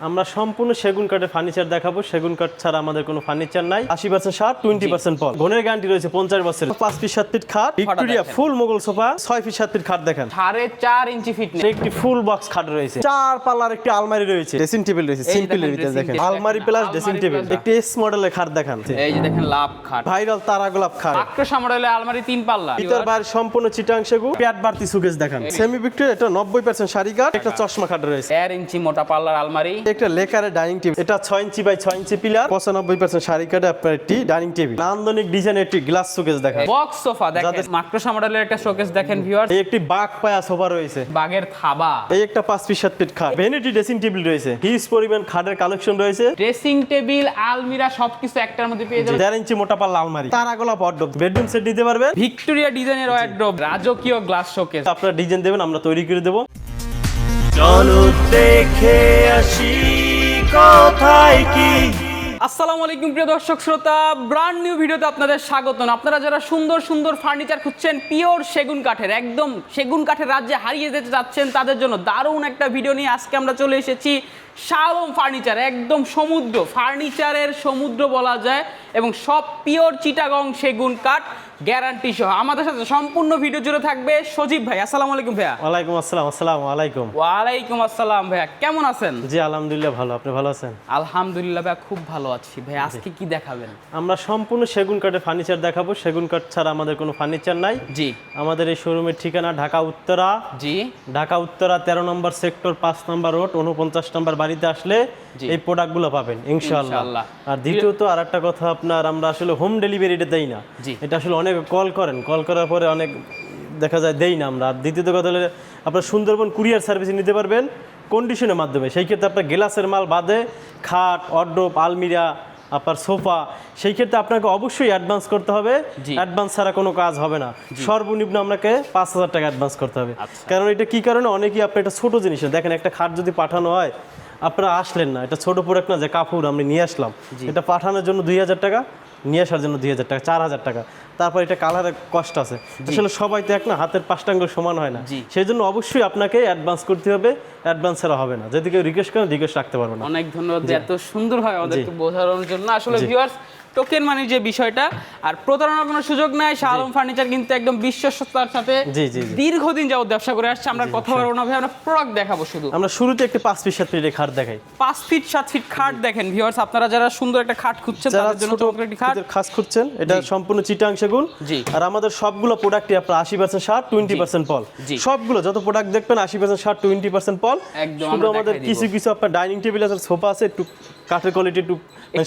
আমরা সম্পূর্ণ সেগুন কাঠের ফার্নিচার দেখাবো। সেগুন কাঠ ছাড়া আমাদের কোনো ফার্নিচার নাই। 80% শার্ট, 20% পল। ঘনের গ্যারান্টি রয়েছে 50 বছরের। 5 ফিট 7 ফিট খাট, ভিক্টোরিয়া ফুল মোগল সোফা, 6 ফিট 7 ফিট খাট দেখেন। 4.5 ইঞ্চি ফিটনেস। একটি ফুল বক্স খাট রয়েছে। 4 পাল্লার একটি আলমারি রয়েছে। ড্রেসিং টেবিল রয়েছে। সিম্পলের ভিতরে দেখেন। আলমারি প্লাস ড্রেসিং টেবিল। একটি এস মডেলের খাট দেখান। এই যে দেখেন লাভ খাট। ভাইরাল তারা গোলাপ খাট। আক্রোশা মডেলের আলমারি 3 পাল্লা। ভিতর বাইরে সম্পূর্ণ চিটাং সেগুন। পেট বাড়তি সুকেস দেখান। সেমি ভিক্টোরিয়া এটা 90% শাড়ি কাঠ। একটা চশমা খাট রয়েছে। 1.5 ইঞ্চি মোটা পাল্লার আলমারি। একটা লেকারের ডাইনিং টেবিল। এটা 6 inch by 6 inch pillar. 95% sari কাঠে আপনার একটি ডাইনিং টেবিল। নান্দনিক ডিজাইনের একটি গ্লাস শোকেস দেখেন। বক্স সোফা দেখেন। আক্রোশা মডেলের একটা শোকেস দেখেন ভিউয়ার্স। এই একটি বাঘ পায়া সোফা রয়েছে। বাগের থাবা। এই একটা 5 ফিট 7 ফিট খাট। ভ্যানিটি ড্রেসিং টেবিল রয়েছে। হিউজ পরিমাণ খাটের কালেকশন রয়েছে। ড্রেসিং টেবিল, আলমিরা সবকিছু একটার মধ্যে পেয়ে যাবেন। 1.5 ইঞ্চি মোটা পাল্লা আলমারি। তারা গোলাপ ওয়ার্ডরোব। বেডরুম সেট দিতে পারবেন। ভিক্টোরিয়া ডিজাইনের ওয়ার্ডরোব, রাজকীয় গ্লাস শোকেস। আপনারা ডিজাইন দেবেন, আমরা তৈরি করে দেব। চলো দেখে আসি কোথায় কি। আসসালামু আলাইকুম প্রিয় দর্শক শ্রোতা, ব্র্যান্ড নিউ ভিডিওতে আপনাদের স্বাগতম। আপনারা যারা সুন্দর সুন্দর ফার্নিচার খুঁজছেন পিওর সেগুন কাঠের, একদম সেগুন কাঠের রাজ্যে হারিয়ে যেতে চাচ্ছেন, তাদের জন্য দারুণ একটা ভিডিও নিয়ে আজকে আমরা চলে এসেছি। শাহ আলম ফার্নিচার, একদম সমুদ্র, ফার্নিচারের সমুদ্র বলা যায়, এবং সব পিওর চিটাগং সেগুন কাঠ গ্যারান্টি সহ। আমাদের সাথে সম্পূর্ণ ভিডিও জুড়ে থাকবে সজীব ভাই। আসসালামু আলাইকুম ভাইয়া। ওয়ালাইকুম আসসালাম। আসসালামু আলাইকুম। ওয়ালাইকুম আসসালাম ভাইয়া, কেমন আছেন? জি আলহামদুলিল্লাহ ভালো। আপনি ভালো আছেন? আলহামদুলিল্লাহ ভাইয়া, খুব ভালো আছি। ভাই আজকে কি দেখাবেন? আমরা সম্পূর্ণ সেগুন কাঠের ফার্নিচার দেখাবো। সেগুন কাঠ ছাড়া আমাদের কোনো ফার্নিচার নাই। জি। আমাদের এই শোরুমের ঠিকানা ঢাকা উত্তরা। জি। ঢাকা উত্তরা 13 নম্বর সেক্টর 5 নম্বর রোড, 49 নম্বর বাড়িতে আসলে এই প্রোডাক্টগুলো পাবেন ইনশাআল্লাহ। আর দ্বিতীয়ত আরেকটা কথা, আপনার আমরা আসলে হোম ডেলিভারিটা দেই না। এটা আসলে অনেক কল করেন, কল করার পরে অনেক দেখা যায় দেই না আমরা। আর দ্বিতীয়ত কথা হলে আপনার সুন্দরবন কুরিয়ার সার্ভিস নিতে পারবেন কন্ডিশনের মাধ্যমে। সেই ক্ষেত্রে আপনার গ্লাসের মাল বাদে খাট, ওয়ার্ডরোব, আলমিরা, আপনার সোফা, সেই ক্ষেত্রে আপনাকে অবশ্যই অ্যাডভান্স করতে হবে। অ্যাডভান্স ছাড়া কোনো কাজ হবে না। সর্বনিম্ন আপনাকে 5,000 টাকা অ্যাডভান্স করতে হবে। কারণ এটা কি কারণে, অনেকেই আপনি একটা ছোট জিনিস দেখেন, একটা খাট যদি পাঠানো হয় আপনারা আসলেন না, এটা ছোট প্রোডাক্ট না যে কাপড় আমি নিয়ে আসলাম, এটা পাঠানোর জন্য 2,000 টাকা, নিয়ে আসার জন্য 2,000 টাকা, 4,000 টাকা। তারপর এটা কালারের কষ্ট আছে। আসলে সবাই তো এক না, হাতের 5টা আঙ্গুল সমান হয় না। সেই জন্য অবশ্যই আপনাকে অ্যাডভান্স করতে হবে। অ্যাডভান্স ছাড়া হবে না। যদি কেউ রিকোয়েস্ট করেন, রিকোয়েস্ট রাখতে পারবে না। অনেক ধন্যবাদ এত সুন্দরভাবে আমাদেরকে বোঝানোর জন্য। আসলে ভিউয়ার্স, টোকেন মানে যে বিষয়টা আর প্রতারণার কোনো সুযোগ নাই। শাহ আলম ফার্নিচার কিন্তু একদম বিশ্বস্ততার সাথে দীর্ঘদিন যাবত ব্যবসা করে আসছে। আমরা কথা বলবো না ভাই, আমরা প্রোডাক্ট দেখাবো শুধু। আমরা শুরুতে একটা 5 ফিট 7 ফিটের খাট দেখাই। 5 ফিট 7 ফিট খাট দেখেন ভিউয়ার্স, আপনারা যারা সুন্দর একটা খাট খুঁজছেন তাদের জন্য চমৎকার একটা খাট খুঁজছেন। এটা সম্পূর্ণ চিটাং সেগুন। আর আমাদের সবগুলো প্রোডাক্টই আপনার 80% শার্ট, 20% পল। সবগুলো যত প্রোডাক্ট দেখবেন 80% শার্ট, 20% পল। শুধু আমাদের কিছু কিছু আপনার ডাইনিং টেবিল আছে, সোফা আছে, একটু কাঠের কোয়ালিটি, একটু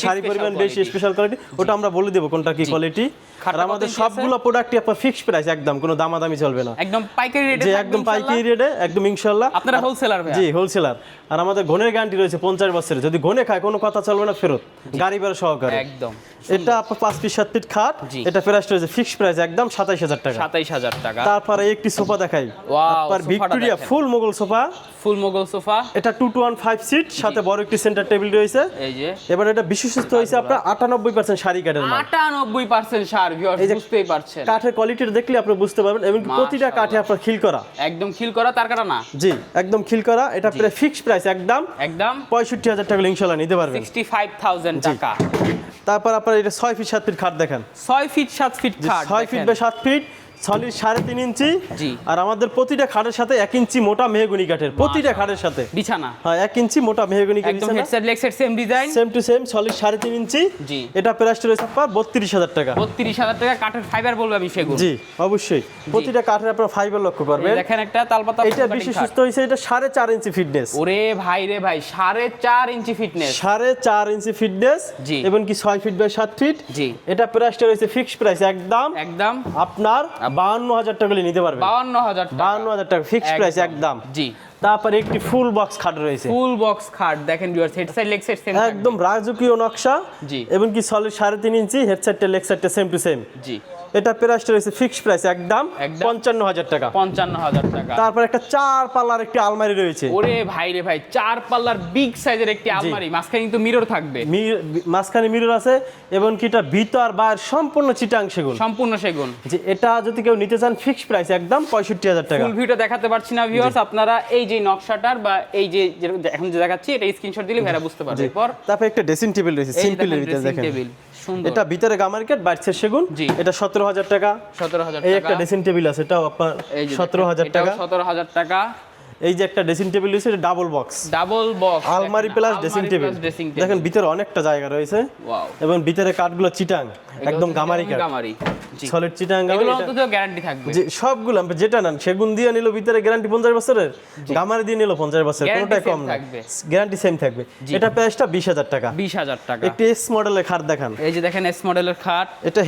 শাড়ি পরিমাণ বেশি স্পেশাল কোয়ালিটি, ওটা আমরা বলে দেবো কোনটা কি কোয়ালিটি। আর আমাদের সবগুলো প্রোডাক্টই আপনার ফিক্সড প্রাইস, একদম কোনো দামাদামি চলবে না, একদম পাইকারি রেটে। যে একদম পাইকারি রেটে একদম ইনশাআল্লাহ। আপনারা হোলসেলার ভাই? জি হোলসেলার। আর আমাদের ঘনের গ্যারান্টি রয়েছে 50 বছরের। যদি ঘনে খায় কোনো কথা চলবে না, ফেরত, গাড়ি ভাড়া সহকারে একদম। এটা আপনার 5 ফিট 7 ফিট খাট। এটা প্রাইস রয়েছে ফিক্সড প্রাইস একদম 27,000 টাকা। 27,000 টাকা। তারপরে একটি সোফা দেখাই, আপনার ভিক্টোরিয়া ফুল মোগল সোফা। ফুল মোগল সোফা। এটা 2 to 1 5 সিট, সাথে বড় একটি সেন্টার টেবিল রয়েছে। এই যে এবার এটা বিশেষত্ব হইছে আপনার 98% শাড়ি কাঠের মাল। 98% শাড়ি ভিউয়ার্স, বুঝতেই পারছেন। কাঠের কোয়ালিটিটা দেখলে আপনি বুঝতে পারবেন, এবং প্রতিটা কাঠে আপনার খিল করা, একদম খিল করা, তার কাটা না। জি একদম খিল করা। এটা প্রায় ফিক্সড প্রাইস একদম 65,000 টাকা ইনশাআল্লাহ নিতে পারবেন। 65,000 টাকা। তারপর আপনার এটা 6 ফিট 7 ফিট খাট দেখেন। 6 ফিট 7 ফিট খাট, 6 ফিট বাই 7 ফিট, সলিড 3.5 ইঞ্চি। আর আমাদের প্রতিটা খাটের সাথে 1 ইঞ্চি মোটা মেহগনি কাঠের, প্রতিটা খাটের সাথে বিছানা। হ্যাঁ 1 ইঞ্চি মোটা মেহগনি কাঠের, একদম headset leg set same design, same to same, solid 3.5 ইঞ্চি। এটা প্রাইস রয়েছে আপনার 32,000 টাকা। 32,000 টাকা। কাঠের ফাইবার বলবো আমি সেগুন। জি অবশ্যই, প্রতিটা কাঠের আপনার ফাইবার লক্ষ্য করবেন। দেখেন একটা তালপাতা। এটা বিশেষত্ব হইছে এটা 4.5 ইঞ্চি ফিটনেস। ওরে ভাই রে ভাই, 4.5 ইঞ্চি ফিটনেস। 4.5 ইঞ্চি ফিটনেস, এবং কি 6 ফিট বাই 7 ফিট। এটা প্রাইসটা রয়েছে ফিক্সড প্রাইস একদম আপনার 52,000 টাকা নিতে পারবেন। 52,000 টাকা ফিক্সড প্রাইস একদম। জি। তারপরে একটি ফুল বক্স খাট রয়েছে। ফুল বক্স খাট দেখেন viewers, head side leg side same, একদম রাজকীয় নকশা, এবং কি সলিড 3.5 ইঞ্চি, হেড সাইডটা লেগ সাইডটা সেম টু সেম। জি। এটা প্রাইসটা রয়েছে ফিক্সড প্রাইস একদম 55,000 টাকা। 55,000 টাকা। তারপর একটা 4 পাল্লার একটি আলমারি রয়েছে। ওরে ভাই রে ভাই, 4 পাল্লার বিগ সাইজের একটি আলমারি, মাঝখানে কিন্তু মিরর থাকবে। মাঝখানে মিরর আছে এবং কি এটা ভিতর বাইরে সম্পূর্ণ চিটাং সেগুন। সম্পূর্ণ সেগুন। যে এটা যদি কেউ নিতে চান ফিক্সড প্রাইস একদম 65,000 টাকা। ফুল ভিউটা দেখাতে পারছি না ভিউয়ার্স, আপনারা এই যে নকশাটার বা এই যে এখন যে দেখাচ্ছি এটা স্ক্রিনশট দিলে ভাইরা বুঝতে পারবে। তারপর একটা ড্রেসিং টেবিল রয়েছে সিম্পলের ভিতরে দেখেন। সুন্দর। এটা ভিতরে গামারি কাট বাইরের সেগুন। এটা 17,000 টাকা। 17,000 এই টাকা। একটা ড্রেসিং টেবিল আছে, এটাও আপনার 17,000 টাকা। 17,000 টাকা। এই যে একটা ড্রেসিং টেবিল রয়েছে, এটা ডাবল বক্স। ডাবল বক্স আলমারি প্লাস ড্রেসিং টেবিল। দেখেন ভিতরে অনেকটা জায়গা রয়েছে। ওয়াও। এবং ভিতরে কাঠগুলো চিটাং একদম গামারি কাঠ। গামারি। সলিড চিটাং গামারি। এগুলো অন্তত গ্যারান্টি থাকবে। যে সবগুলো আপনি যেটা নেন সেগুন দিয়ে নিল ভিতরে গ্যারান্টি 50 বছরের, গামারি দিয়ে নিল 50 বছর, কোনটাই কম না, গ্যারান্টি সেম থাকবে। এটা প্রাইসটা 20,000 টাকা। 20,000 টাকা। একটি এস মডেলের খাট দেখান। এই যে দেখেন এস মডেলের খাট। এটা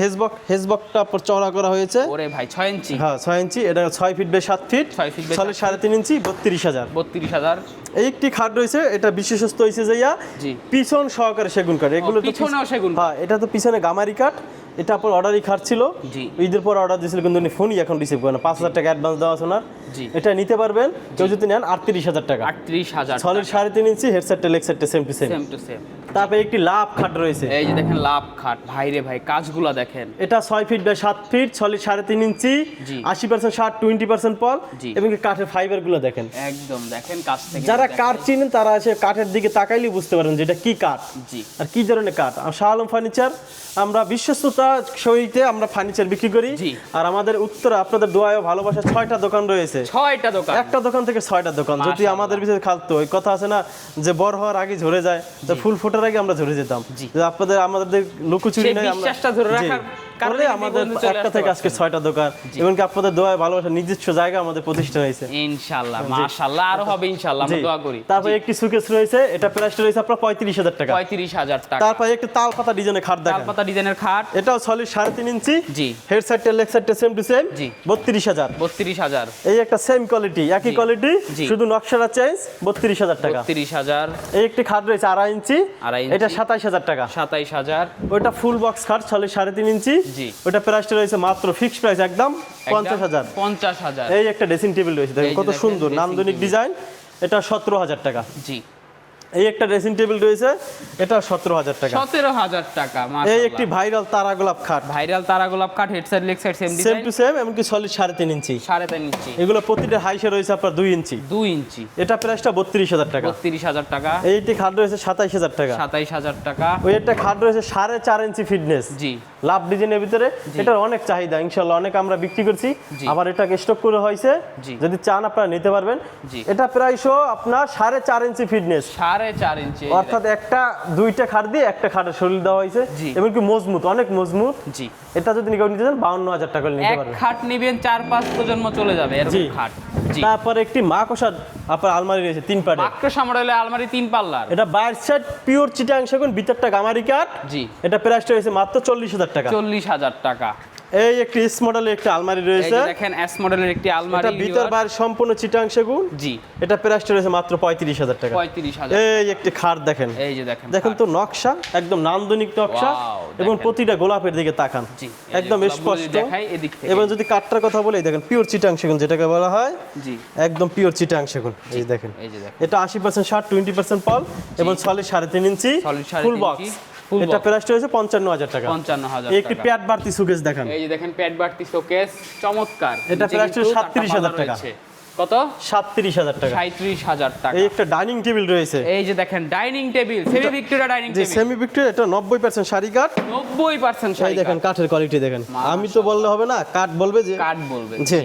হেজবকটা উপর চওড়া করা হয়েছে। ওরে ভাই 6 ইঞ্চি। হ্যাঁ 6 ইঞ্চি। এটা 6 feet by 7 feet. 6 feet by 3.5 inch 32,000। 32,000। এই একটি খাট রয়েছে, এটা বিশেষত্ব হইছে যে পিছন সহকারে সেগুন কাঠ। এগুলো তো পিছনেও সেগুন। হ্যাঁ এটা তো পিছনে গামারি কাঠ। এটা পর অর্ডারই খাট ছিল, ঈদের পর অর্ডার দিয়েছিল কিন্তু উনি ফোনই এখন রিসিভ করে না। 5,000 টাকা অ্যাডভান্স দেওয়া আছে ওনার। এটা নিতে পারবেন কেউ যদি নেন 38,000 টাকা। 38,000। সলিড 3.5 ইঞ্চি হেডসেটটা লেগসেটটা সেম টু সেম। তারপরে একটি লাভ খাট রয়েছে। এই যে দেখেন লাভ খাট, ভাই রে ভাই কাজগুলো দেখেন। এটা 6 feet by 7 feet, solid 3.5 inch, 80% শার্ট 20% পল এবং কাঠের ফাইবার গুলো দেখেন। একদম দেখেন কাছ থেকে। যারা কাঠ চিনেন তারা এসে কাঠের দিকে তাকাইলেই বুঝতে পারেন যে এটা কি কাঠ আর কি ধরনের কাঠ। শাহ আলম ফার্নিচার আমরা বিশ্বস্ততা সহিতে আমরা ফার্নিচার বিক্রি করি। আর আমাদের উত্তরে আপনাদের দোয়ায় ও ভালোবাসা 6টা দোকান রয়েছে। 6টা দোকান। একটা দোকান থেকে 6টা দোকান। যদি আমাদের ভিতরে খালতো ওই কথা আছে না যে বড় হওয়ার আগে ঝরে যায়, তো ফুল ফোটার আগে আমরা ঝরে যেতাম। আপনাদের আমাদের লুকোচুরি নাই, আমরা বিশ্বাসটা ধরে রাখার কারণে আমাদের একটা থেকে আজকে 6টা দোকান এবং কি আপনাদের দোয়ায় ভালোবাসা নিজস্ব জায়গা আমাদের প্রতিষ্ঠা হয়েছে ইনশাআল্লাহ। মাশাআল্লাহ আরো হবে ইনশাআল্লাহ, আমরা দোয়া করি। তারপরে একটি সুকেস রয়েছে, এটা প্রাইসটা রয়েছে আপনার 35,000 টাকা। 35,000 টাকা। তারপরে একটা তালপাতা ডিজাইনের খাট দেখেন। তালপাতা ডিজাইনের খাট। এটাও সলিড 3.5 ইঞ্চি। জি। হেড সাইডটা লেগ সাইডটা সেম টু সেম। 32,000। 32,000। এই একটা সেম কোয়ালিটি, একই কোয়ালিটি, শুধু নকশাটা চেঞ্জ। 32,000 টাকা। 32,000। এই একটি খাট রয়েছে 2.5 ইঞ্চি। এটা 27,000 টাকা। 27,000। ওটা ফুল বক্স খাট সলিড 3.5 ইঞ্চি। ওটা প্রাইসটা রয়েছে মাত্র ফিক্সড প্রাইস একদম 50,000। 50,000। এই একটা ড্রেসিং টেবিল রয়েছে দেখেন কত সুন্দর নান্দনিক ডিজাইন। এটা 17,000 টাকা। জি। এই একটা ড্রেসিং টেবিল রয়েছে, এটা 17,000 টাকা। 17,000 টাকা। এই একটি ভাইরাল তারা গোলাপ খাট। ভাইরাল তারা গোলাপ খাট, head side leg side same design. Same to same এমনকি সলিড 3.5 ইঞ্চি। 3.5 ইঞ্চি। এগুলো প্রতিটা হাইসে রয়েছে আপনার 2 ইঞ্চি। 2 ইঞ্চি। এটা প্রাইসটা 32,000 টাকা। 32,000 টাকা। এই একটি খাট রয়েছে 27,000 টাকা। 27,000 টাকা। ওই একটা খাট রয়েছে 4.5 ইঞ্চি ফিটনেস। জি। লাভ ডিজাইনের ভিতরে। এটার অনেক চাহিদা ইনশাআল্লাহ, অনেক আমরা বিক্রি করছি, আবার এটাকে স্টক করে হয়েছে। যদি চান আপনারা নিতে পারবেন। এটা প্রাইসও আপনার 4.5 ইঞ্চি ফিটনেস। 4.5 ইঞ্চি। অর্থাৎ একটা দুইটা খাট দিয়ে একটা খাটের শরীর দেওয়া হয়েছে এমনকি মজবুত, অনেক মজবুত। জি। এটা যদি কেউ নিতে চান 52,000 টাকা নিতে পারবেন। এক খাট নেবেন 4-5 প্রজন্ম চলে যাবে এরকম খাট। তারপরে একটি মাকড়সা আপনার আলমারি রয়েছে 3 পাটের। মাকড়সা মডেলের আলমারি 3 পাল্লার। এটা বাইরের সাইড পিওর চিটাং সেগুন, ভিতরটা গামারি কাঠ। জি। এটা প্রাইসটা হয়েছে মাত্র 40,000 টাকা। 40,000 টাকা। এই একটি এস মডেলের একটি আলমারি রয়েছে। এই যে দেখেন এস মডেলের একটি আলমারি। এটা ভিতর বাইরে সম্পূর্ণ চিটাং সেগুন। জি। এটা প্রাইসটা রয়েছে মাত্র 35,000 টাকা। 35,000। এই একটি খাট দেখেন। এই যে দেখেন। দেখেন তো নকশা একদম নান্দনিক নকশা এবং প্রতিটা গোলাপের দিকে তাকান। একদম স্পষ্ট দেখাই এদিক থেকে। এবং যদি কাঠটার কথা বলি দেখেন পিওর চিটাং সেগুন যেটাকে বলা হয়। জি। একদম পিওর চিটাং সেগুন। এই দেখেন। এই যে দেখেন। এটা 80% শার্ট 20% পল এবং সলিড 3.5 ইঞ্চি ফুল বক্স। এটা প্রাইসটা হয়েছে 55,000 টাকা। 55,000 টাকা। একটি প্যাড বাড়তি সুকেস দেখেন। এই যে দেখেন প্যাড বাড়তি শোকেস চমৎকার। এটা প্রাইসটা 37,000 টাকা। কত? 37,000 টাকা। 37,000 টাকা। এই একটা ডাইনিং টেবিল রয়েছে। এই যে দেখেন dining table, semi Victoria dining table. যে সেমি ভিক্টোরিয়া, এটা 90% শাড়ি কাঠ। 90% শাড়ি কাঠ। এই দেখেন কাঠের কোয়ালিটি দেখেন। আমি তো বললে হবে না, কাঠ বলবে যে কাঠ বলবে। জি।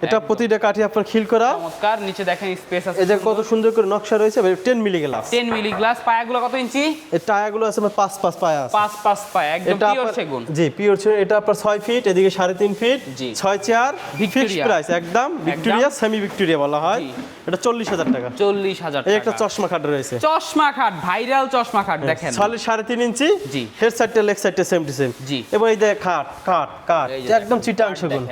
এটা প্রতিটা কাঠই আপনার খিল করা। চমৎকার। নিচে দেখেন স্পেস আছে। এই যে কত সুন্দর করে নকশা রয়েছে। 10 মিলি গ্লাস। 10 milli glass. পায়াগুলো কত ইঞ্চি? এই টায়াগুলো আছে 5 পায়া আছে। 5 পায়া একদম পিওর সেগুন। জি পিওর সেগুন। এটা আপনার 6 ফিট, এদিকে 3.5 ফিট, 6 চেয়ার, ফিক্সড প্রাইস একদম ভিক্টোরিয়া সেমি ভিক্টোরিয়া বলা হয়। এটা 40,000 টাকা। 40,000 টাকা। এই একটা চশমা খাট রয়েছে। চশমা খাট, ভাইরাল চশমা খাট দেখেন। সলিড 3.5 ইঞ্চি। জি। হেড সাইডটা লেগ সাইডটা সেম টু সেম। জি। এবং এই যে খাট একদম চিটাং সেগুন।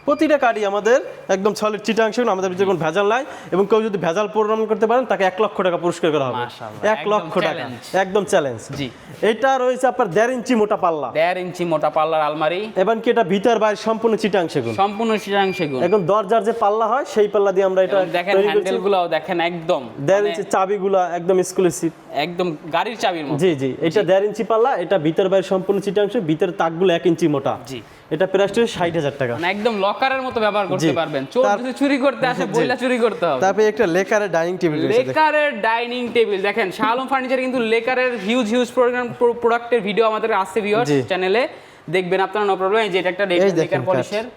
প্রতিটা কার্ডই আমাদের একদম সলিড চিটাং সেগুন, আমাদের ভিতরে কোনো ভেজাল নাই, এবং কেউ যদি ভেজাল প্রমাণ করতে পারেন তাকে 1 লক্ষ টাকা পুরস্কার করা হবে। মাশাআল্লাহ, 1 লক্ষ টাকা, challenge। একদম চ্যালেঞ্জ। জি, এটা রয়েছে আপনার 1.5 ইঞ্চি মোটা পাল্লা, 1.5 ইঞ্চি মোটা পাল্লার আলমারি, এবং কি এটা ভিতর বাইরে সম্পূর্ণ চিটাং সেগুন, সম্পূর্ণ চিটাং সেগুন। এখন দরজার যে পাল্লা হয় সেই পাল্লা দিয়ে আমরা এটা এবং দেখেন তৈরি করছি। হ্যান্ডেলগুলোও দেখেন একদম 1.5 ইঞ্চি চাবিগুলা একদম এক্সক্লুসিভ। একদম গাড়ির চাবির মতো। জি জি, এটা 1.5 ইঞ্চি পাল্লা, এটা ভিতর বাইরে সম্পূর্ণ চিটাং, ভিতরের তাকগুলো 1 ইঞ্চি মোটা। জি, এটা প্রাইস 60,000 টাকা। মানে একদম লকারের মতো ব্যবহার করতে জি। পারবেন। চোর যদি চুরি করতে আসে বইলা চুরি করতে হবে। তারপরে একটা লেকারের ডাইনিং টেবিল রয়েছে, দেখেন। লেকারের ডাইনিং টেবিল দেখেন, শাহ আলম ফার্নিচার কিন্তু লেকারের হিউজ প্রোডাক্টের ভিডিও আমাদের আসছে ভিউয়ার্স জি। চ্যানেলে, দেখবেন আপনারা, নো প্রবলেম। এই যে এটা একটা এই দেখেন লেকার পলিশের,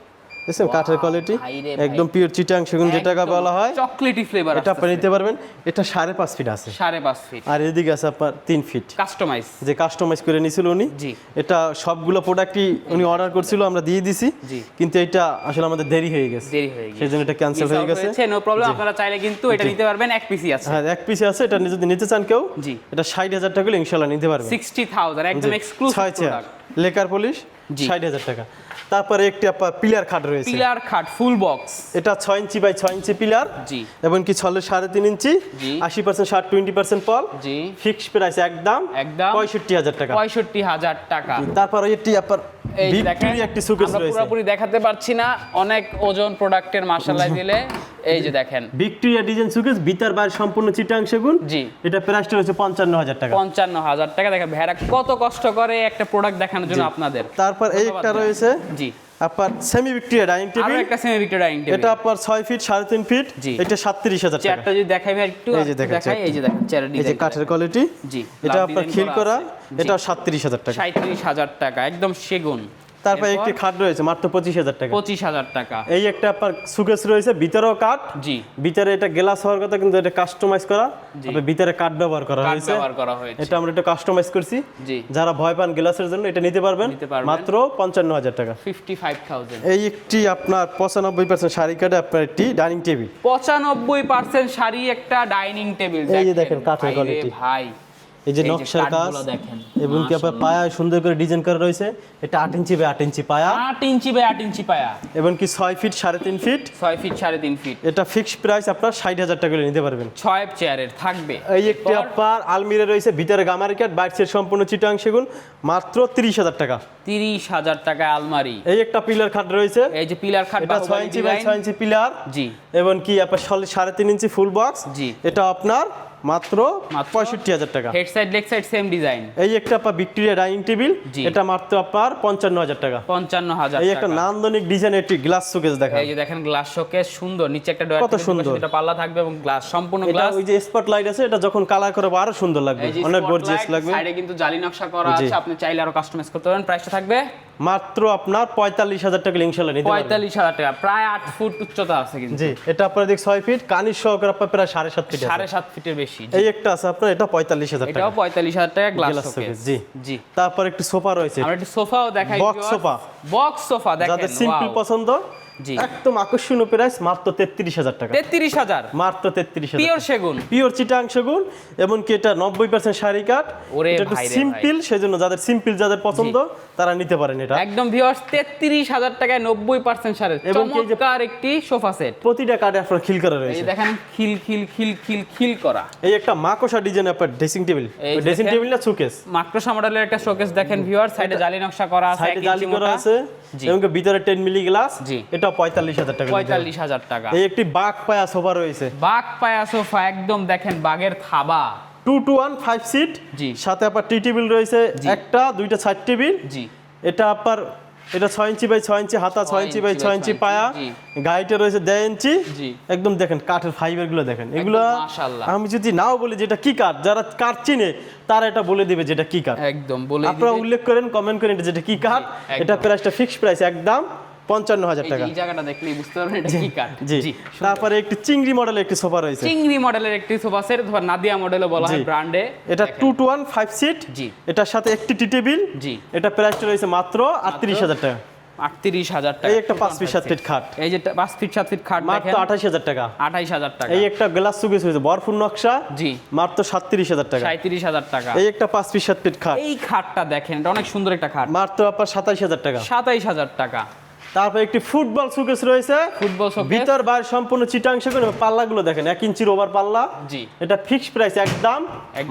দেখছেন কাঠের কোয়ালিটি ভাই রে ভাই। একদম পিওর চিটাং সেগুন যেটাকে বলা হয়, চকলেটি ফ্লেভার। এটা আপনি নিতে পারবেন। এটা 5.5 ফিট আছে, 5.5 ফিট, আর এদিকে আছে আপনার 3 ফিট কাস্টমাইজ। যে কাস্টমাইজ করে নিছিল উনি। জি। এটা সবগুলো প্রোডাক্টই উনি অর্ডার করছিল, আমরা দিয়ে দিছি, জি। কিন্তু এটা আসলে আমাদের দেরি হয়ে গেছে, দেরি হয়ে গেছে, সেজন্য এটা ক্যান্সেল হয়ে গেছে। No problem. আপনারা চাইলে কিন্তু এটা নিতে পারবেন, এক পিসি আছে। হ্যাঁ, 1 পিসে আছে, এটা যদি নিতে চান কেউ, জি। এটা 60,000 টাকা হলে ইনশাআল্লাহ নিতে পারবেন। 60,000 একদম exclusive 6 chair product. Lacquer polish, জি। 60,000 টাকা। তারপরে একটি আপনার পিলার খাট রয়েছে, পিলার খাট ফুল বক্স। এটা 6 ইঞ্চি বাই 6 ইঞ্চি পিলার, জি। এবং কি ছলের 3.5 ইঞ্চি, জি। 80% 20% পল, জি, ফিক্সড প্রাইস একদম 65,000 টাকা। 65,000 টাকা। তারপরে এটি আপনার এই যে দেখেন, ভিক্টোরিয়া একটি সুকেস আমরা রয়েছে, পুরোপুরি দেখাতে পারছি না, অনেক ওজন প্রোডাক্টের মাশাআল্লাহ দিলে। এই যে দেখেন ভিক্টোরিয়া ডিজাইন সুকেস, ভিতর বাইরে সম্পূর্ণ চিটাং সেগুন। জি। এটা প্রাইসটা হচ্ছে 55,000 টাকা। 55,000 টাকা। দেখেন ভাইরা কত কষ্ট করে একটা প্রোডাক্ট দেখানোর জন্য আপনাদের। তারপর এই একটা রয়েছে জি, আপনার সেমি ভিক্টোরিয়া ডাইনিং আরো টেবিল, একটা সেমি ভিক্টোরিয়া ডাইনিং টেবিল। এটা আপনার 6 ফিট 3.5 ফিট, জি। এটা 37,000 টাকা। চেয়ারটা যদি দেখাই ভাই একটু, এই যে দেখেন দেখাই। এই যে দেখেন চেয়ারের এই যে ডিজাইন, কাঠের কোয়ালিটি, জি, এটা লাভ আপনার ডিজাইন খিল করা, আছে। এটা 37,000 টাকা। 37,000 টাকা একদম সেগুন। তারপর এরপর একটি খাট রয়েছে মাত্র 25,000 টাকা। 25,000 টাকা। এই একটা আপনার সুকেস রয়েছে, ভিতরেও কাঠ, জি, ভিতরে এটা গ্লাস হওয়ার কথা, কিন্তু এটা কাস্টমাইজ করা, তবে ভিতরে কাঠ ব্যবহার করা কাঠ হয়েছে। ব্যবহার করা হয়েছে। এটা আমরা এটা কাস্টমাইজ করছি, জি, যারা ভয় পান গ্লাসের জন্য এটা নিতে পারবেন নিতে পারবেন। মাত্র 55,000 টাকা। 55,000। এই একটি আপনার 95% শাড়ি কাঠে আপনার একটি ডাইনিং টেবিল, 95% শাড়ি একটা ডাইনিং টেবিল। এই যে দেখেন কাঠের ভাই রে কোয়ালিটি, ভাই, এই যে এই যে নকশার কাজ, কাঠগুলো দেখেন, এবং কি আপনার পায়া সুন্দর করে ডিজাইন করা রয়েছে। এটা 8 ইঞ্চি বাই 8 ইঞ্চি পায়া, 8 ইঞ্চি বাই 8 ইঞ্চি পায়া, এবং কি 6 ফিট 3.5 ফিট। 6 feet 3.5 feet. এটা ফিক্সড প্রাইস আপনার 60,000 টাকা করে নিতে পারবেন। 6 চেয়ারের থাকবে। এই একটি আপনার আলমিরা রয়েছে, ভিতরে গামারি কাঠ, বাইরের সম্পূর্ণ চিটাং সেগুন, মাত্র 30,000 টাকা। 30,000 টাকা আলমারি। এই একটা পিলার খাট রয়েছে, এই যে পিলার খাট, এটা 6 ইঞ্চি বাই 6 ইঞ্চি পিলার, জি, এবং কি আপনার 3.5 ইঞ্চি ফুল বক্স, জি। এটা আপনার মাত্র 65,000 টাকা। Head side leg side same design. এই একটা আপনার ভিক্টোরিয়া ডাইনিং টেবিল, জি। এটা মাত্র আপনার 55,000 টাকা। 55,000 এই একটা টাকা। নান্দনিক ডিজাইন একটি গ্লাস শোকেস দেখা, এই যে দেখেন গ্লাস শোকেস সুন্দর, নিচে একটা ডয়ার, কত সুন্দর। এটা পাল্লা থাকবে এবং গ্লাস সম্পূর্ণ এটা গ্লাস। ওই যে স্পট লাইট আছে, এটা যখন কালার করবে আরো সুন্দর লাগবে, এই যে অনেক spotlight, গর্জিয়াস লাগবে। সাইডে কিন্তু জালি নকশা করা জি। আছে, আপনি চাইলে আরো কাস্টমাইজ করতে পারেন। প্রাইসটা থাকবে মাত্র আপনার 45,000 টাকা ইনশাআল্লাহ নিতে পারবেন। 45,000 টাকা, প্রায় 8 ফুট উচ্চতা আছে কিন্তু। জি, এটা আপনার দেখ 6 ফিট, কানির সহকারে আপনার প্রায় 7.5 ফিট আছে। 7.5 ফিটের বেশি। এই একটা আছে আপনার, এটা 45,000 টাকা। এটাও 45,000 টাকা গ্লাস গ্লাস শোকেস। শোকেস, জি। জি, তারপর একটি সোফা রয়েছে, আমরা একটু সোফাও দেখাই। Box sofa। বক্স সোফা দেখেন, যাদের সিম্পল wow। পছন্দ, জি, একদম আকর্ষণীয় প্রাইস মাত্র 33,000 টাকা। 33,000 মাত্র 33,000 পিওর সেগুন। পিওর চিটাং সেগুন, এবং কি এটা 90% শাড়ি কাঠ, ওরে এটা একটু ভাই রে ভাই। সিম্পল, সেজন্য যাদের সিম্পল যাদের পছন্দ তারা নিতে পারেন এটা। একদম ভিউয়ার্স 33,000 টাকায় 90% সারে এবং কি এই যে চমৎকার একটি সোফা সেট। প্রতিটা কাঠে আপনার খিল করা এই রয়েছে। যে দেখেন খিল খিল খিল খিল খিল করা। এই একটা মাকোসা ডিজাইন আপনার ড্রেসিং টেবিল, এই ড্রেসিং দেখেন। টেবিল না সুকেস, মাকড়সা মডেলের একটা শোকেস দেখেন ভিউয়ার, সাইডে জালি নকশা করা আছে, সাইডে 1 জালি ইঞ্চি করা মোটা। আছে, জি। এবং কি ভিতরে 10 মিলি গ্লাস, জি। এটা 45,000 টাকা। 45,000 টাকা। এই একটি বাঘ পায়া সোফা রয়েছে, বাঘ পায়া সোফা, একদম দেখেন বাঘের থাবা। 2 to 1 5 সিট, জি। সাথে আপনার টি টেবিল রয়েছে, জি। একটা দুইটা সাইড টেবিল। জি, এটা আপনার এটা 6 ইঞ্চি বাই 6 ইঞ্চি হাতা, 6 ইঞ্চি বাই 6 ইঞ্চি পায়া, জি। গাইটে রয়েছে 1.5 ইঞ্চি। জি। একদম দেখেন কাঠের ফাইবার গুলো দেখেন, এগুলো মাশাআল্লাহ। আমি যদি নাও বলি যেটা কি কাঠ, যারা কাঠ চিনে তারা এটা বলে দিবে যেটা কি কাঠ। একদম বলে আপনারা দিবে। উল্লেখ করেন, কমেন্ট করেন এটা যেটা কি কাঠ। একদম। এটা প্রাইসটা ফিক্সড প্রাইস একদম 55,000 এই টাকা। যে এই জায়গাটা দেখলেই বুঝতে পারবেন এটা কি কাঠ। জি। তারপরে একটি চিংড়ি মডেলের একটি সোফা রয়েছে, চিংড়ি মডেলের একটি সোফা সেট, অথবা নাদিয়া মডেলও বলা হয় জি। ব্র্যান্ডে। এটা 2 to 1 5 সিট, জি। এটার সাথে একটি টি টেবিল। জি। এটা প্রাইসটা রয়েছে মাত্র 38,000 টাকা। 38,000 টাকা। এই একটা 5 ফিট 7 ফিট খাট, এই যে 5 ফিট 7 ফিট খাট মাত্র দেখেন 28,000 টাকা। 28,000 টাকা। এই একটা গ্লাস সুকেস হয়েছে ভরপুর নকশা, জি। মাত্র 37,000 টাকা। 37,000 টাকা। এই একটা 5 ফিট 7 ফিট খাট, এই খাটটা দেখেন, এটা অনেক সুন্দর একটা খাট, মাত্র আপনার 27,000 টাকা। 27,000 টাকা। তারপর একটি ফুটবল শোকেস রয়েছে, ফুটবল শোকেস ভিতর বাইরে সম্পূর্ণ চিটাং সেগুন, পাল্লাগুলো দেখেন 1 ইঞ্চির ওভার পাল্লা। জি, এটা ফিক্সড প্রাইস একদম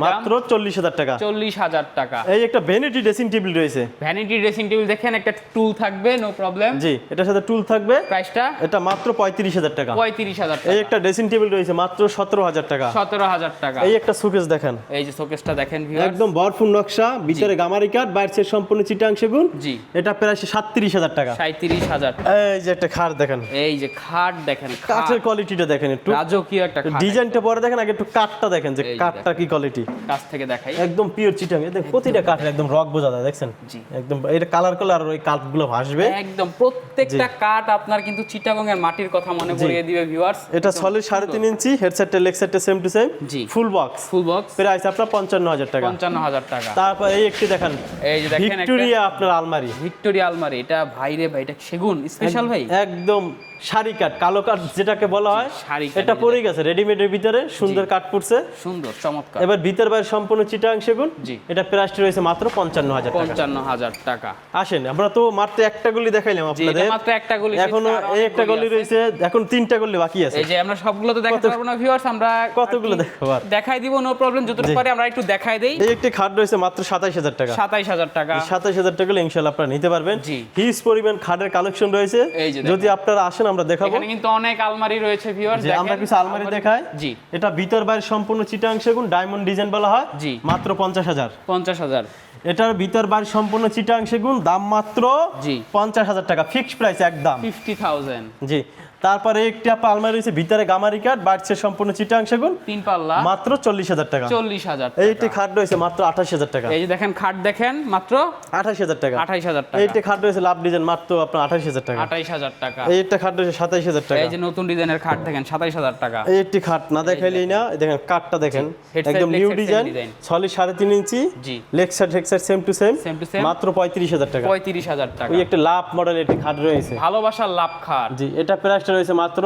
মাত্র 40,000 টাকা। 40,000 টাকা। এই একটা ভ্যানিটি ড্রেসিং টেবিল রয়েছে, ভ্যানিটি ড্রেসিং টেবিল দেখেন, একটা টুল থাকবে, নো প্রবলেম। জি, এটার সাথে টুল থাকবে। প্রাইসটা এটা মাত্র 35,000 টাকা। 35,000 টাকা। এই একটা ড্রেসিং টেবিল রয়েছে মাত্র 17,000 টাকা। 17,000 টাকা। এই একটা শোকেস দেখেন, এই যে শোকেসটা দেখেন ভিউয়ার্স, একদম ভরপুর নকশা, ভিতরে গামারি কাঠ, বাইরে সম্পূর্ণ চিটাং সেগুন। জি, এটা প্রায় 37,000 টাকা। 37,000। এই যে একটা খাট দেখেন, এই যে খাট দেখেন, কাঠের কোয়ালিটিটা দেখেন, একটু রাজকীয় একটা খাট। ডিজাইনটা পরে দেখেন, আগে একটু কাঠটা দেখেন যে এই যে কাঠটা কি কোয়ালিটি। কাছ থেকে দেখাই, একদম পিওর চিটাং। এই দেখেন প্রতিটা কাঠের একদম রক বোঝা যায়, দেখছেন? জি, একদম এটা কালার কালার, আর ওই কাঠগুলো ভাসবে একদম প্রত্যেকটা কাঠ আপনার কিন্তু চিটাগং এর মাটির কথা মনে করিয়ে দিবে ভিউয়ার্স। এটা সলিড 3.5 ইঞ্চি, হেডসেটটা লেগসেটটা সেম টু সেম। জি, full box, full box, price আপনার 55,000 টাকা। 55,000 টাকা। তারপর এই একটি দেখেন, এই যে দেখেন, ভিক্টোরিয়া আপনার আলমারি, ভিক্টোরিয়া আলমারি। এটা ভাই রে ভাই, এটা সেগুন স্পেশাল ভাই, একদম শাড়ি কাঠ, কালো কাঠ যেটাকে বলা হয়, শাড়ি কাঠ। এটা পরে গেছে রেডিমেডের ভিতরে, সুন্দর কাঠ পড়ছে, সুন্দর চমৎকার। এবার ভিতর বাইরে সম্পূর্ণ চিটাং সেগুন। জি, এটা প্রাইসটা রয়েছে মাত্র 55,000 টাকা। 55,000 টাকা। আসেন, আমরা তো মাত্র একটা গলি দেখাইলাম জি, আপনাদের, এটা মাত্র একটা গলি, এখনো এই একটা গলি রয়েছে, এখন 3টা গলি বাকি আছে। এই যে আমরা সবগুলো তো দেখাতে পারবো না ভিউয়ার্স, আমরা কতগুলো দেখাবো? দেখাই দিব, নো প্রবলেম, যতটুকু পারি আমরা একটু দেখাই দেই। এই একটি খাট রয়েছে মাত্র 27,000 টাকা। 27,000 টাকা। 27,000 টাকা ইনশাআল্লাহ আপনারা নিতে পারবেন। জি, হিউজ পরিমাণ খাটের কালেকশন রয়েছে, এই যে যদি আপনারা আসেন আমরা দেখাবো। এখানে কিন্তু অনেক আলমারি রয়েছে ভিউয়ার্স, যে আমরা কিছু আলমারি দেখাই। জি, এটা ভিতর বাইরে সম্পূর্ণ চিটাং সেগুন, ডায়মন্ড ডিজাইন বলা হয়। জি, মাত্র 50,000। 50,000। এটার ভিতর বাইরে সম্পূর্ণ চিটাং সেগুন, দাম মাত্র জি 50,000 টাকা, ফিক্সড প্রাইস একদম 50,000। জি। তারপরে একটি আপনার আলমারি রয়েছে, ভিতরে গামারি কাঠ, বাইরে সম্পূর্ণ চিটাং সেগুন, 3 পাল্লা, মাত্র 40,000 টাকা। 40,000 এই টাকা। একটি খাট রয়েছে মাত্র 28,000 টাকা। এই যে দেখেন খাট দেখেন, মাত্র 28,000 টাকা। 28,000 টাকা। এই একটি খাট রয়েছে লাভ ডিজাইন, মাত্র আপনার 28,000 টাকা। 28,000 টাকা। এই একটা খাট রয়েছে 27,000 টাকা। এই যে নতুন ডিজাইনের খাট দেখেন, 27,000 টাকা। এই একটি খাট না দেখাইলেই না, এই দেখেন কাঠটা দেখেন, Headset, একদম leg new set, same design, design। Solid 3.5 inch, G, leg side head side same to same, same to same, মাত্র 35,000 টাকা। 35,000 টাকা। ওই একটা লাভ মডেল একটি খাট রয়েছে, ভালোবাসার লাভ খাট। জি, এটা প্রাইসটা রয়েছে মাত্র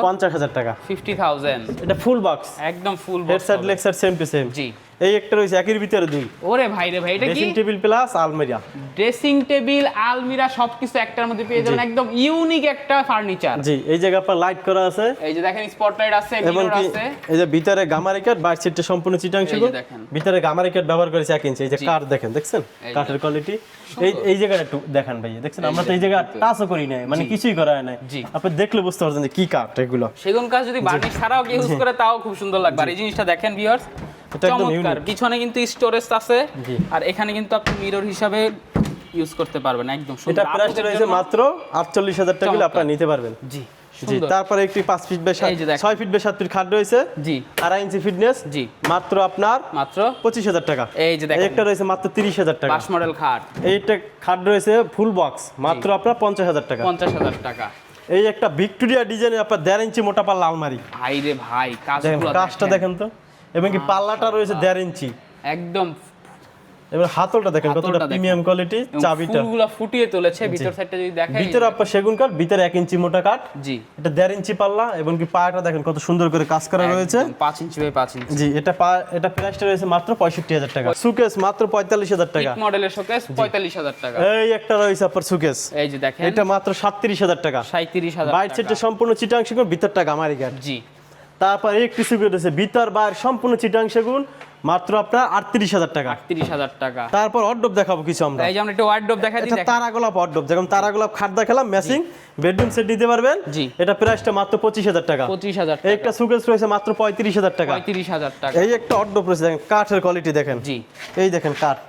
50,000 টাকা। 50,000। এটা ফুল বক্স, একদম full head box. Side leg side same to same. জি, এই একটা রয়েছে একের ভিতরে দুই, ওরে ভাই রে ভাই, এটা কি ড্রেসিং টেবিল প্লাস আলমারি। ড্রেসিং টেবিল, আলমিরা সবকিছু একটার মধ্যে পেয়ে যাবেন, একদম ইউনিক একটা ফার্নিচার। জি, এই জায়গা আপনার লাইট করা আছে, এই যে দেখেন স্পটলাইট আছে, এবং মিরর কি আছে। এই যে ভিতরে গামারি কাঠ, বাইরে সাইডটা সম্পূর্ণ চিটাং সেগুন, দেখেন। ভিতরে গামারি কাঠ ব্যবহার করেছে 1 ইঞ্চি। এই যে কাঠ দেখেন, দেখছেন এই কাঠের কোয়ালিটি। এই জায়গাটা একটু দেখান ভাই, দেখছেন আমরা তো এই জায়গা টাচও করি নাই, মানে কিছুই করা হয় নাই। জি, আপনি দেখলে বুঝতে পারছেন যে কি কাঠ এগুলো। সেগুন কাঠ যদি বার্নিশ ছাড়াও ইউজ করে তাও খুব সুন্দর লাগবে। আর এই জিনিসটা দেখেন ভিউয়ার্স, এটা একদম চমৎকার। ইউনিক। পিছনে কিন্তু স্টোরেজ আছে, জি, আর এখানে কিন্তু আপনি মিরর হিসাবে ইউজ করতে পারবেন, একদম এটা সুন্দর। প্রাইস রয়েছে মাত্র 48,000 টাকা, হলে আপনারা নিতে পারবেন। জি, জি, সুন্দর। তারপরে একটি 5 feet by 6 feet by 7 feet খাট রয়েছে, জি, 2.5 ইঞ্চি ফিটনেস, জি, মাত্র আপনার মাত্র 25,000 টাকা। এই যে দেখেন, একটা রয়েছে মাত্র 30,000 টাকা। 5 মডেল খাট, এইটা খাট রয়েছে ফুল বক্স, মাত্র আপনার 50,000 টাকা। 50,000 টাকা। এই একটা ভিক্টোরিয়া ডিজাইনের আপনার 1.5 ইঞ্চি মোটা পাল্লা আলমারি, ভাই রে ভাই, দেখেন কাজগুলো কাজটা দেখেন তো, এবং কি পাল্লাটা রয়েছে 1.5 ইঞ্চি, একদম। এবার হাতলটা দেখেন কতটা হাতলটা দেখেন। প্রিমিয়াম কোয়ালিটি, চাবিটা ফুলগুলো ফুটিয়ে তুলেছে। ভিতর সাইডটা যদি দেখেন, ভিতরে আপনার সেগুন কাঠ, ভিতরে 1 ইঞ্চি মোটা কাঠ, জি, এটা 1.5 ইঞ্চি পাল্লা, এবং কি পায়াটা দেখেন কত সুন্দর করে কাজ করা রয়েছে। 5 ইঞ্চি বাই 5 ইঞ্চি। জি, এটা প্রাইসটা রয়েছে মাত্র 65,000 টাকা। সুকেস মাত্র 45,000 টাকা। এক মডেলের শোকেস 45,000 টাকা। এই একটা রয়েছে আপনার সুকেস, এই যে দেখেন, এটা মাত্র 37,000 টাকা। 37,000 বাইরে সেটটা সম্পূর্ণ চিটাং সেগুন, ভিতরটা গামারি কাঠ। জি, তারপর একটি সুকেস রয়েছে, ভিতর বাইরে সম্পূর্ণ চিটাং সেগুন, মাত্র আপনার 38,000 টাকা। 38,000 টাকা। তারপর অর্ডব দেখাবো কিছু আমরা। এই যে আমরা একটু ওয়ার্ডরোব দেখাই দিই। এটা তারা গোলাপ অর্ডব, যেমন তারা গোলাপ খাট দেখালাম, ম্যাচিং বেডরুম সেট নিতে পারবেন। জি, এটা প্রাইসটা মাত্র 25,000 টাকা। 25,000 এই টাকা। একটা সুকেস রয়েছে মাত্র 35,000 টাকা। 35,000 টাকা। এই একটা অর্ডব রয়েছে, দেখেন কাঠের কোয়ালিটি দেখেন। জি, এই দেখেন কাঠ,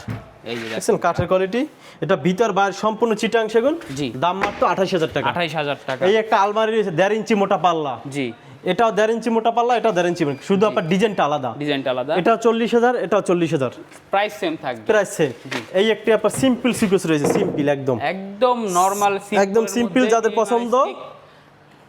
এই যে দেখেন, দেখছেন কাঠের কোয়ালিটি। এটা ভিতর বাইরে সম্পূর্ণ চিটাং সেগুন, জি, দাম মাত্র 28,000 টাকা। 28,000 টাকা। এই একটা আলমারি রয়েছে 1.5 ইঞ্চি মোটা পাল্লা, জি, এটাও 1.5 ইঞ্চি মোটা পাল্লা, এটাও 1.5 ইঞ্চি, শুধু আপনার ডিজাইনটা আলাদা। ডিজাইনটা আলাদা। এটাও 40,000, এটাও 40,000, প্রাইস সেম থাকবে, প্রাইস সেম। এই একটা আপনার সিম্পল সুকেস রয়েছে, সিম্পল একদম, একদম নরমাল, একদম সিম্পল, যাদের পছন্দ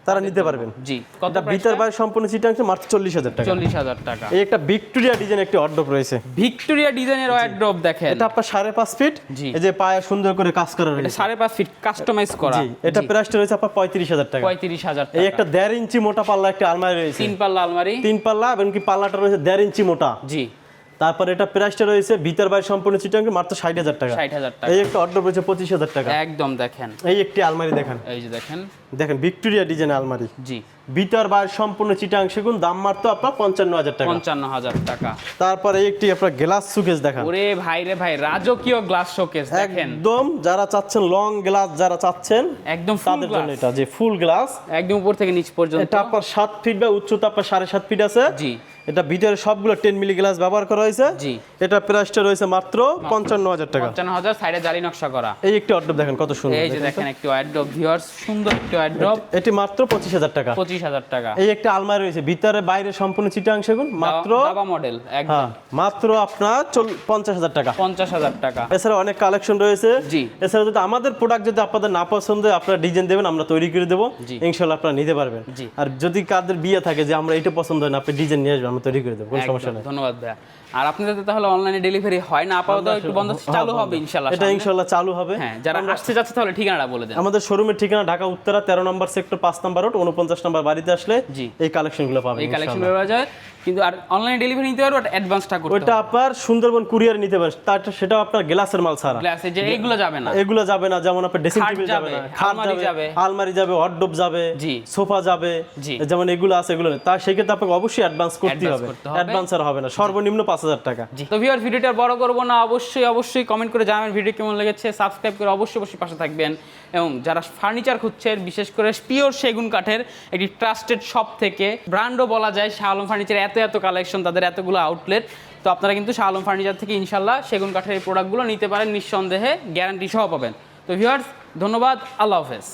তারা নিতে পারবেন। জি, কত এটা ভিতর বাইরে সম্পূর্ণ চিটাং মাত্র 40,000 টাকা। 40,000 টাকা। এই একটা ভিক্টোরিয়া ডিজাইন একটি অর্ডব রয়েছে, ভিক্টোরিয়া ডিজাইনের ওয়ার্ডরোব দেখেন। এটা আপনার 5.5 ফিট, জি, এই যে পায়া সুন্দর করে কাজ করা রয়েছে, 5.5 ফিট কাস্টমাইজ করা। জি, এটা প্রাইসটা রয়েছে আপনার 35,000 টাকা। 35,000 টাকা। এই একটা 1.5 ইঞ্চি মোটা পাল্লা একটা আলমারি রয়েছে, 3 পাল্লা আলমারি, 3 পাল্লা, এবং কি পাল্লাটা রয়েছে 1.5 ইঞ্চি মোটা। জি, তারপর এটা প্রাইসটা রয়েছে ভিতর বাইরে সম্পূর্ণ চিটাং মাত্র 60,000 টাকা। 60,000 টাকা। এই একটা অর্ডার রয়েছে 25,000 টাকা। একদম দেখেন, এই একটি আলমারি দেখেন, এই যে দেখেন, দেখেন ভিক্টোরিয়া ডিজাইন আলমারি, জি ভিতর বাইরে সম্পূর্ণ চিটাং সেগুন, দাম মাত্র আপনার 55,000 টাকা। 55,000 টাকা। তারপরে এই একটি আপনার গ্লাস শোকেস দেখেন, ওরে ভাই রে ভাই, রাজকীয় গ্লাস শোকেস দেখেন, একদম যারা চাচ্ছেন লং গ্লাস, যারা চাচ্ছেন একদম ফুল তাদের জন্য গ্লাস, এটা যে ফুল গ্লাস, একদম উপর থেকে নিচ পর্যন্ত। এটা আপনার 7 ফিট বা উচ্চতা আপনার 7.5 ফিট আছে। জি, এটা ভিতরে সবগুলো 10 মিলি গ্লাস ব্যবহার করা হয়েছে। জি, এটা প্রাইসটা রয়েছে মাত্র 55,000 টাকা। 55,000, সাইডে জালি নকশা করা। এই একটি অর্ডার দেখেন কত সুন্দর, এই যে দেখেন একটি ওয়ার্ড্রপ, ভিউয়ার্স সুন্দর একটি ওয়ার্ড্রপ, এটি মাত্র 25,000 টাকা। 25,000 টাকা। এই একটা আলমারি রয়েছে ভিতরে বাইরে সম্পূর্ণ চিটাং সেগুন, মাত্র দাবা মডেল, একদম হ্যাঁ মাত্র আপনার 50,000 টাকা। 50,000 টাকা। এছাড়া অনেক কালেকশন রয়েছে। জি। এছাড়া যদি আমাদের প্রোডাক্ট যদি আপনাদের না পছন্দ হয়, আপনারা ডিজাইন দেবেন, আমরা তৈরি করে দেবো, জি। ইনশাআল্লাহ আপনারা নিতে পারবেন। জি। আর যদি কাদের বিয়ে থাকে যে আমরা এটা পছন্দ হয় না, আপনি ডিজাইন নিয়ে আসবেন, আমরা তৈরি করে দেবো, কোনো সমস্যা নেই। ধন্যবাদ ভাইয়া। আর আপনাদের তো তাহলে অনলাইনে ডেলিভারি হয় না, আপাতত একটু বন্ধ, চালু হবে ইনশাআল্লাহ। এটা ইনশাআল্লাহ চালু হবে। হ্যাঁ, যারা আসতে যাচ্ছে তাহলে ঠিকানাটা বলে দেন। আমাদের শোরুমের ঠিকানা ঢাকা উত্তরা 13 নম্বর সেক্টর 5 নম্বর রোড 49 নম্বর বাড়িতে আসলে জি। এই কালেকশনগুলো পাবেন। এই কালেকশন পাওয়া যায়, কিন্তু আর অনলাইনে ডেলিভারি নিতে পারবো, অ্যাডভান্সটা করতে ওইটা আপনার সুন্দরবন কুরিয়ার নিতে পারেন, সেটাও আপনার গ্লাসের মাল ছাড়া। গ্লাসে যে এইগুলো যাবে না, এগুলো যাবে না, যেমন আপনার ড্রেসিং খাট টেবিল যাবে যাবে, না, খাট আলমারি যাবে, যাবে, আলমারি যাবে, ওয়ার্ডরোব যাবে, জি। সোফা যাবে, জি। যেমন এগুলো আছে, এগুলো নেই। তার সেই ক্ষেত্রে আপনাকে অবশ্যই অ্যাডভান্স করতে Advance হবে, করতে হবে। অ্যাডভান্স আর হবে না, সর্বনিম্ন 5,000 টাকা। জি। তো ভিউয়ার, ভিডিওটা আর বড় করব না, অবশ্যই কমেন্ট করে জানাবেন ভিডিও কেমন লেগেছে, সাবস্ক্রাইব করে অবশ্যই পাশে থাকবেন। এবং যারা ফার্নিচার খুঁজছেন, বিশেষ করে পিওর সেগুন কাঠের একটি ট্রাস্টেড শপ থেকে, ব্র্যান্ডও বলা যায় শাহ আলম ফার্নিচার, এত কালেকশন, তাদের এতগুলো আউটলেট, তো আপনারা কিন্তু শাহ আলম ফার্নিচার থেকে ইনশাল্লাহ সেগুন কাঠের এই প্রোডাক্টগুলো নিতে পারেন, নিঃসন্দেহে গ্যারান্টি সহ পাবেন। তো ভিউয়ার্স, ধন্যবাদ, আল্লাহ হাফেজ।